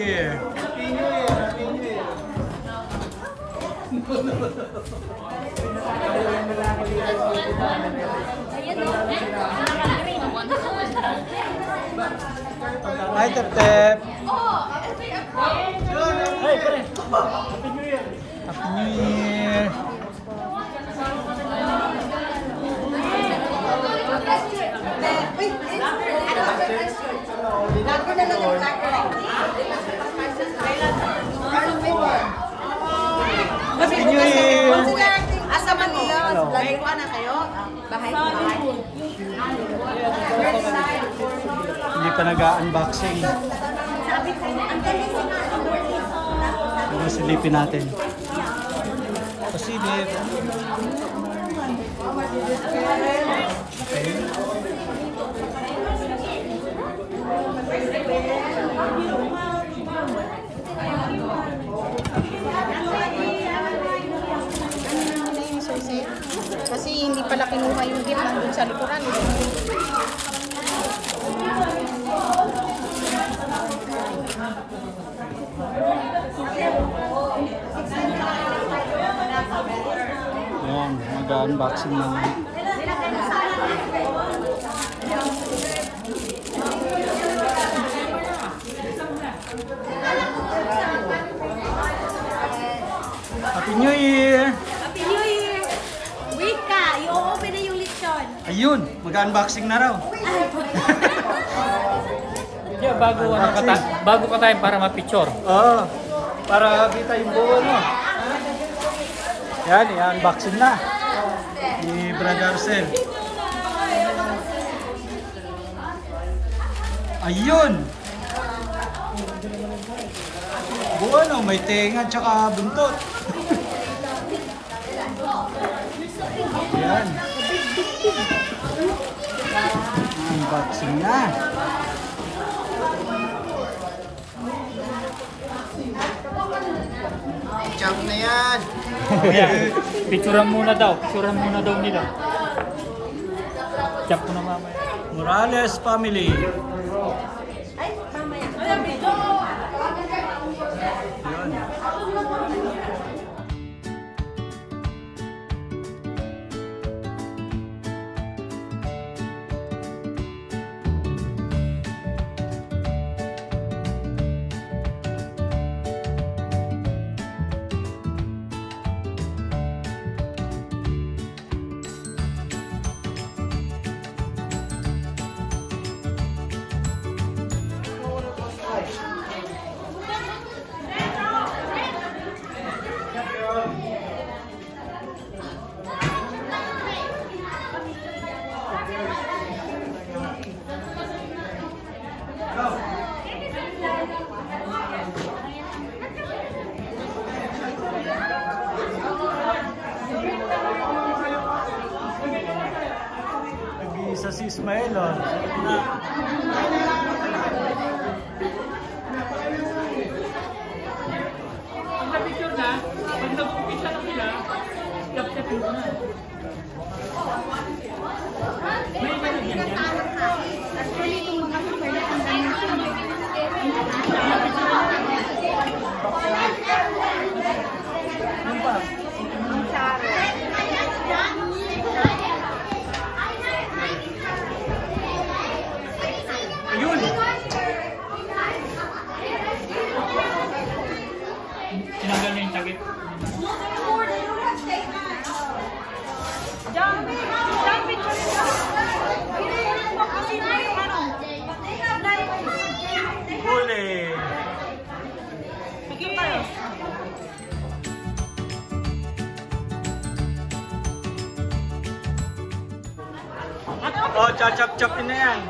Year! Happy New Year! Happy New Year! Hi, Tep-Tep! Hey, pare! Happy New Year! Happy New Year! Happy New Year! Asa Manila? Lagi ko na kayo? Bahay. Hindi pa nag-unboxing. Ano silipin natin? Pasilip. Okay. Kasi hindi pala kinuha yung gift nandun sa likuran. Ayan, mag-unboxing na. Happy New Year! Happy New Year! Wait ka! I-open na yung lechon. Ayun, mag-unboxing na raw. Yeah, bago ka tayo para ma-picture. Oo, para kita yung buo, no? Yan, i-unboxing na. Ni Brother Sel. Ayun! Buo, no? May tenga tsaka buntot. Yan. Unboxing na. Jump na yan! Picturean muna daw nila. Jump ko na mamaya. Morales family. Yun. Nag-iisa si Ismael, oh. Pag na-picture na, pag nag-umpisa na sila, stop-stepin ko na. May malagyan yan. Actually, itong mga super na ang Ano ba? Ayun! Tinanggal na yung tagit. Huli! Oh, chachap-chapin na yan.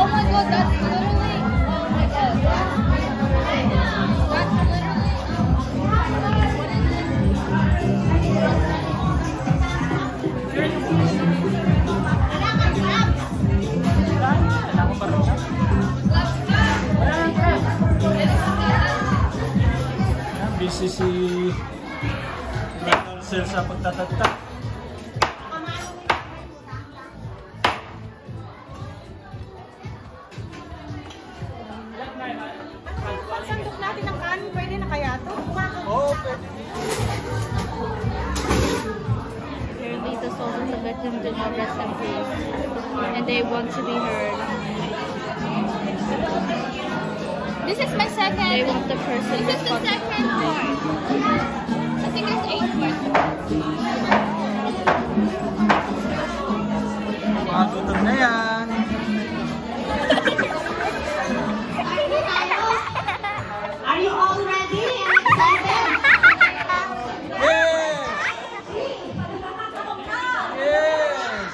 Oh my busy si Brother Sir sa pagtatagta. Pagsantok natin ng kanin, pwede na kaya ito? Oo, pwede. Your little souls to let them to know rest and peace, and they want to be heard. This is my second. They want the person. This is the second part. I think it's 8 parts. Mga gutom na yan. Are you all ready and excited? Yes! Yes!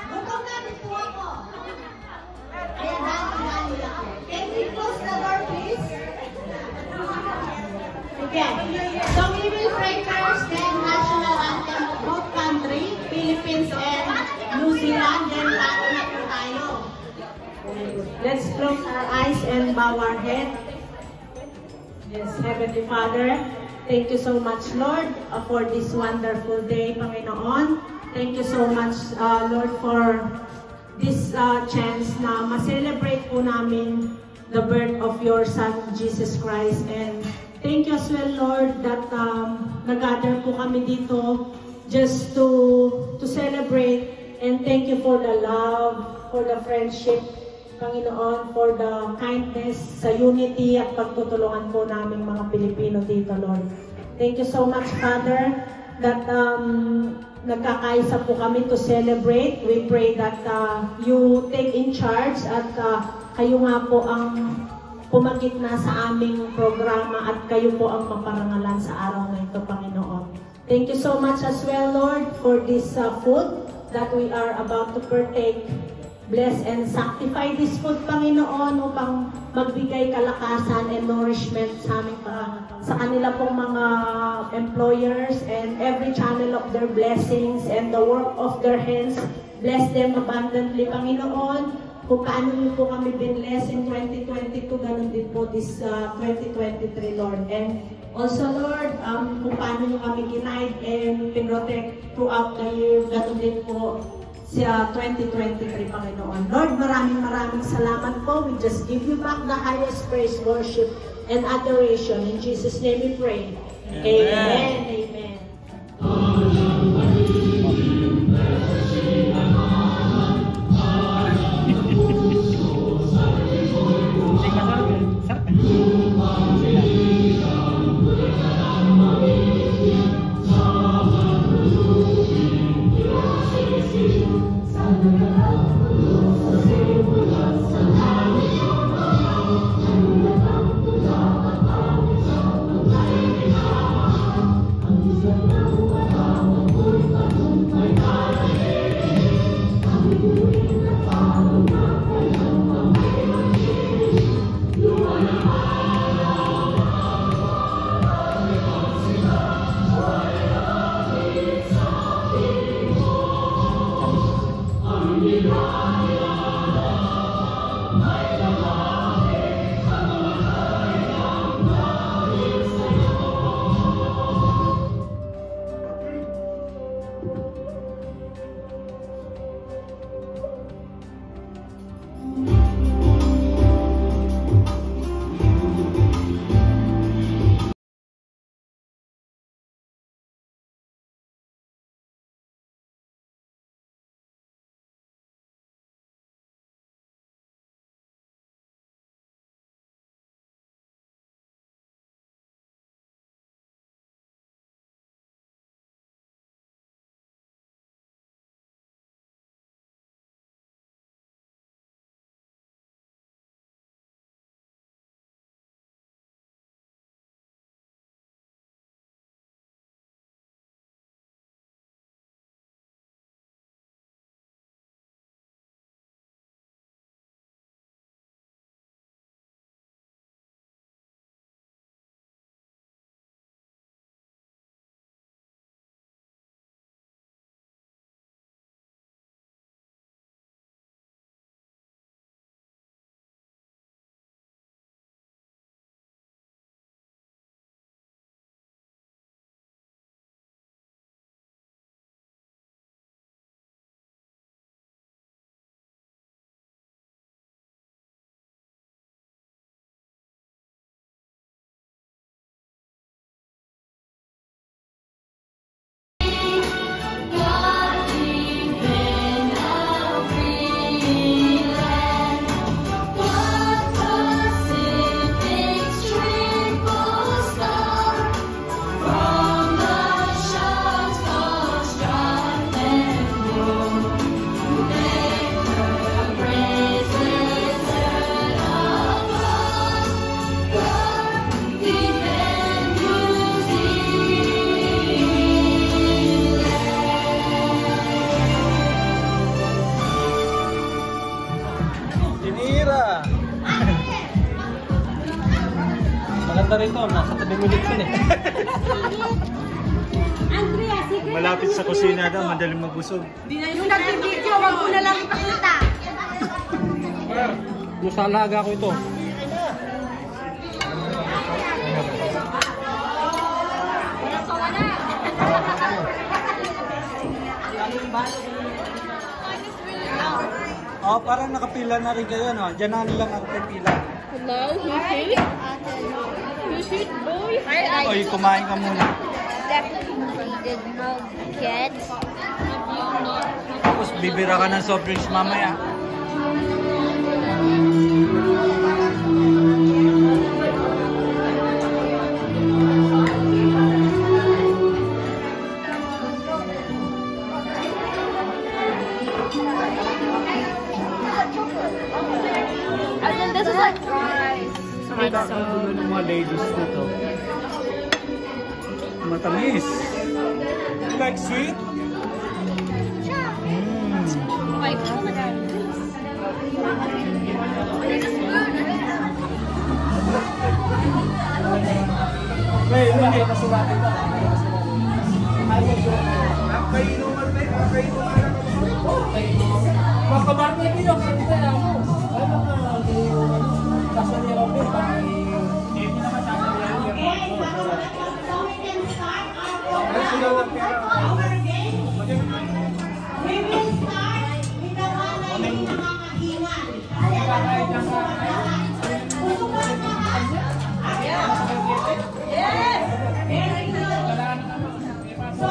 Gutom na din po ako. Ayan, dali lang. Can we close the door, please? Okay. So we will pray first the national anthem of both countries, Philippines and New Zealand. Then bago na po tayo. Let's close our eyes and bow our head. Yes, Heavenly Father, thank you so much, Lord, for this wonderful day, Panginoon. Thank you so much, Lord, for this chance na ma-celebrate po namin the birth of your Son, Jesus Christ. And thank you as well, Lord, that nag-gather po kami dito just to celebrate. And thank you for the love, for the friendship, Panginoon, for the kindness sa unity at pagtutulungan po naming mga Pilipino dito, Lord. Thank you so much, Father, that nagkakaisa po kami to celebrate. We pray that you take in charge at kayo nga po ang pumagitna sa aming programa at kayo po ang maparangalan sa araw na ito, Panginoon. Thank you so much as well, Lord, for this food that we are about to partake. Bless and sanctify this food, Panginoon, upang magbigay kalakasan and nourishment sa aming sa kanila pong mga employers and every channel of their blessings and the work of their hands. Bless them abundantly, Panginoon. Kung paano niyo po kami binless in 2022, ganun din po this 2023, Lord. And also, Lord, kung paano niyo kami ginaid and pinrotect throughout the year, ganun din po sa 2023, Panginoon. Lord, maraming salamat po. We just give you back the highest praise, worship, and adoration. In Jesus' name we pray. Amen. Amen. rito, nasa tabing eleksyon eh. Andrea, sige. Malapit sa kusina daw, madaling mabusog. Yung nag-video, wag mo na lang ipakita. Sa alaga ko ito. Oh, parang nakapila na rin kayo, no? Diyan na nilang nakapila. Hello, you shoot, boy. Oy, kumain ka muna. Definitely did not get. Tapos bibira ka ng soft drinks mamaya. And then this is like rice. Dulo ng mga ladies dito. Matamis. You like sweet? Like, Wait, hindi. Okay, so we can start our game. We will start with the one na yung nakakahingan. Pusukan mo ha? Yes! Very good. So,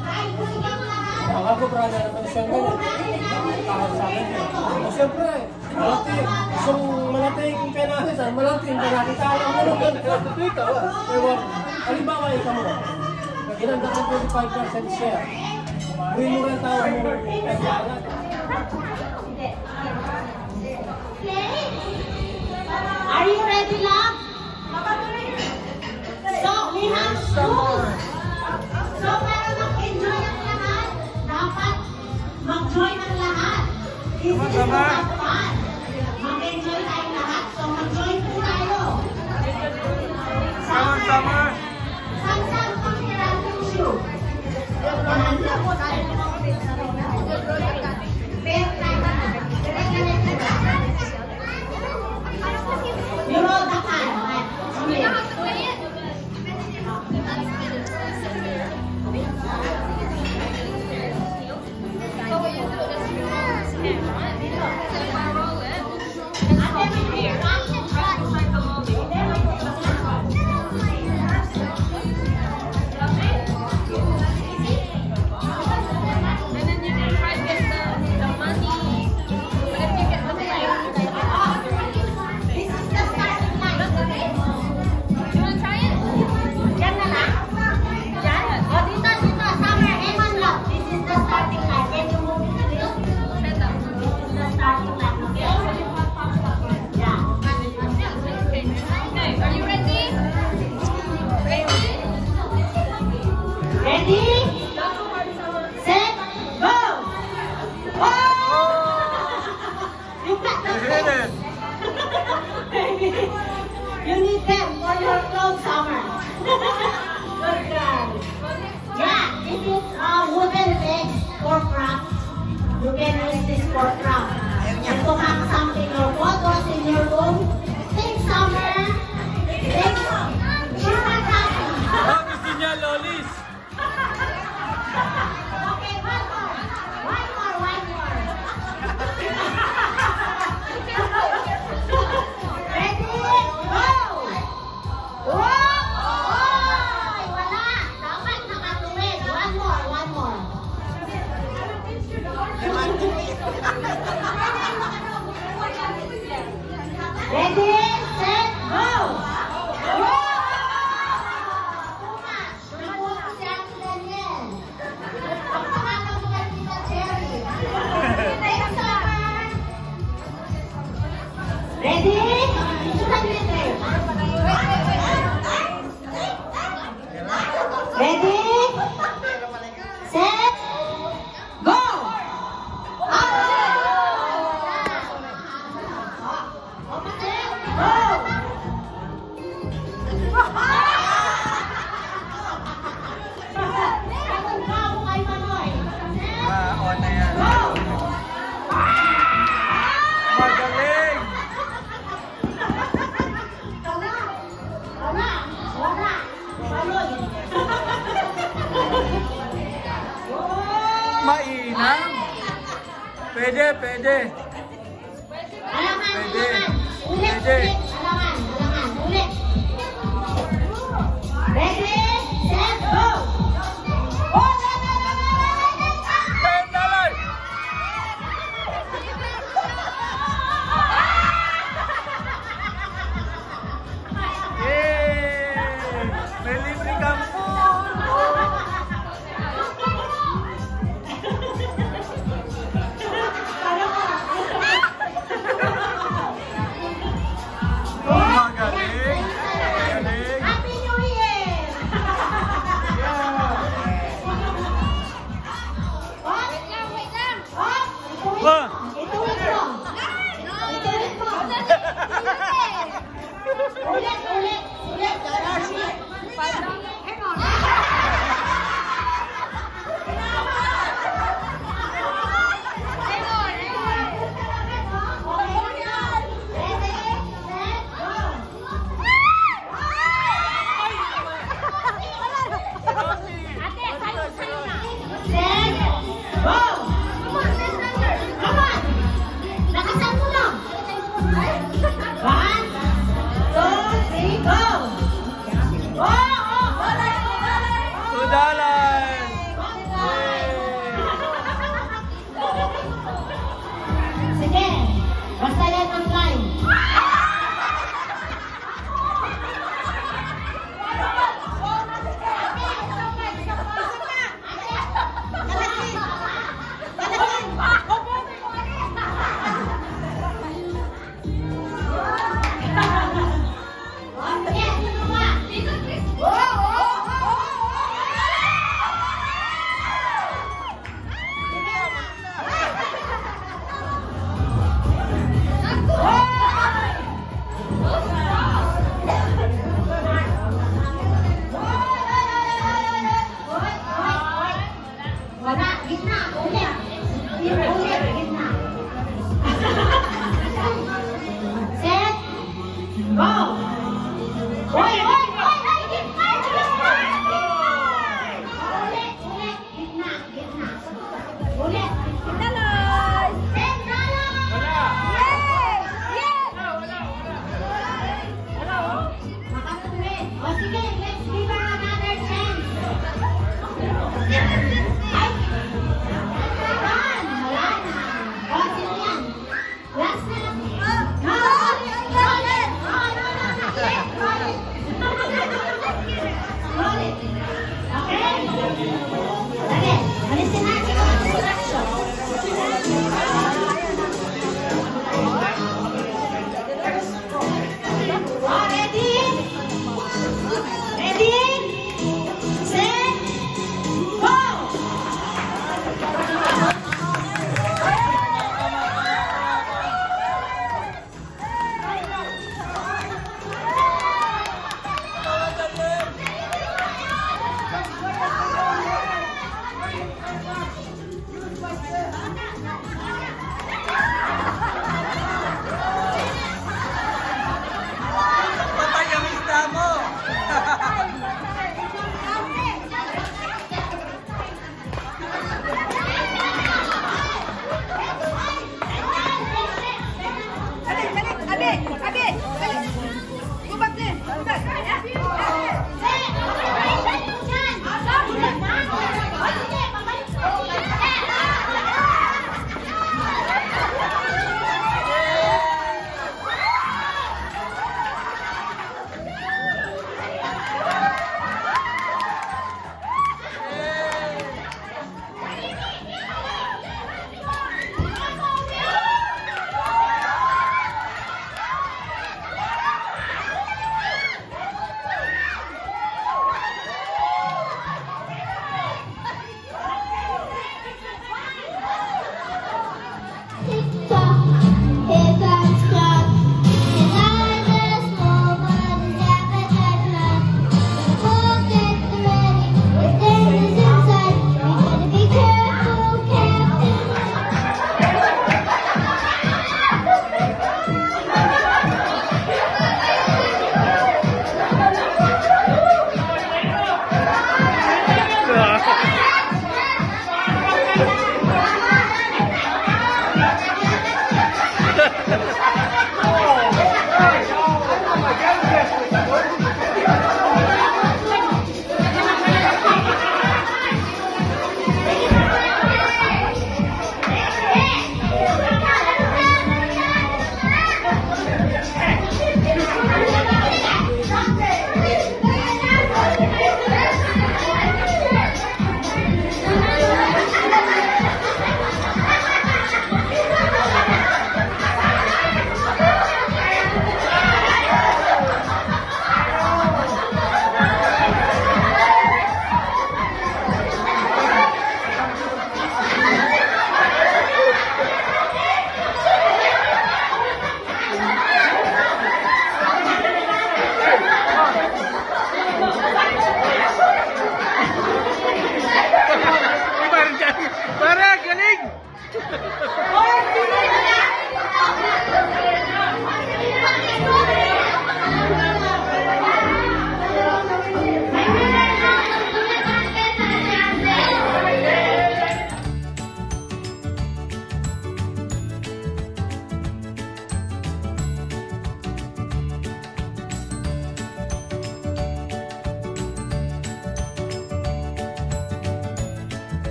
ay pusukan mo lahat. Unahin natin yung Siyempre, malati yung penalisan, malati yung penalisan. Alam mo naman, dito. Halimbawa, ikaw mo, inanda ka 25% share. Buhin mo rin tao mo. Are you ready, love? So, we have rules. So, para mag-enjoy ang lahat, dapat mag-join ang lahat. This is about fun. Mag-enjoy tayong lahat. So, mag-join po tayo. Sama-sama. Sama-sama kami random shoe. You roll the card. Pwede, pwede. Alangan, Pwede. alangan. Ulit, Pwede. ulit. Alangan, alangan. Ulit. Ready, set, go! Oh, $10. Yay! May libre kang Magaling! Magaling! Happy New Year! Wah! Ituloy mo. Ituloy mo. Ulit, ulit, ulit. Hang on. Sige, basta yan ang line. Wala, gitna, ulit. Ulit, gitna. Set, go! Oy, oy, oy, oy, gitna! Ulit, ulit, gitna, gitna. Ulit. $10! Makatuwid. O sige, let's give her another chance. Ay! Yan! Wala na. O, sino yan? Last na lang. No! Ulit! Ulit! Ulit! Okay?